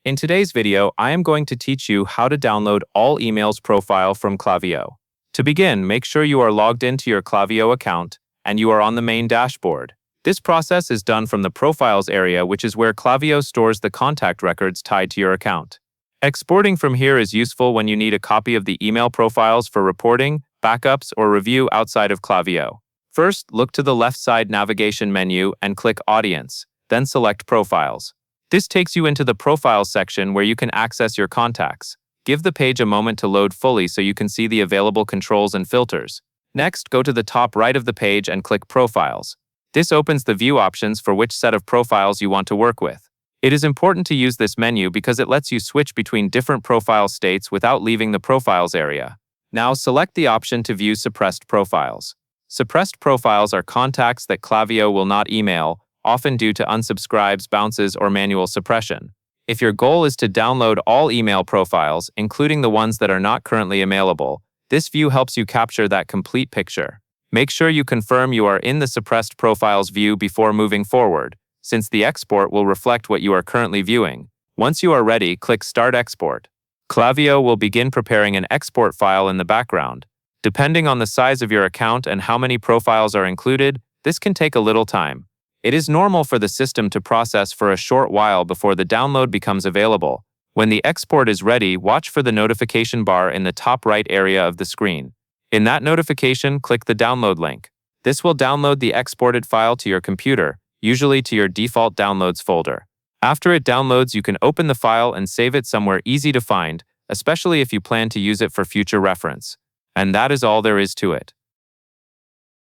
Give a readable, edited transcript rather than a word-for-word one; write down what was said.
In today's video, I am going to teach you how to download all emails profile from Klaviyo. To begin, make sure you are logged into your Klaviyo account and you are on the main dashboard. This process is done from the Profiles area, which is where Klaviyo stores the contact records tied to your account. Exporting from here is useful when you need a copy of the email profiles for reporting, backups, or review outside of Klaviyo. First, look to the left side navigation menu and click Audience, then select Profiles. This takes you into the Profiles section where you can access your contacts. Give the page a moment to load fully so you can see the available controls and filters. Next, go to the top right of the page and click Profiles. This opens the view options for which set of profiles you want to work with. It is important to use this menu because it lets you switch between different profile states without leaving the Profiles area. Now select the option to view suppressed profiles. Suppressed profiles are contacts that Klaviyo will not email, often due to unsubscribes, bounces, or manual suppression. If your goal is to download all email profiles, including the ones that are not currently emailable, this view helps you capture that complete picture. Make sure you confirm you are in the suppressed profiles view before moving forward, since the export will reflect what you are currently viewing. Once you are ready, click Start Export. Klaviyo will begin preparing an export file in the background. Depending on the size of your account and how many profiles are included, this can take a little time. It is normal for the system to process for a short while before the download becomes available. When the export is ready, watch for the notification bar in the top right area of the screen. In that notification, click the download link. This will download the exported file to your computer, usually to your default downloads folder. After it downloads, you can open the file and save it somewhere easy to find, especially if you plan to use it for future reference. And that is all there is to it.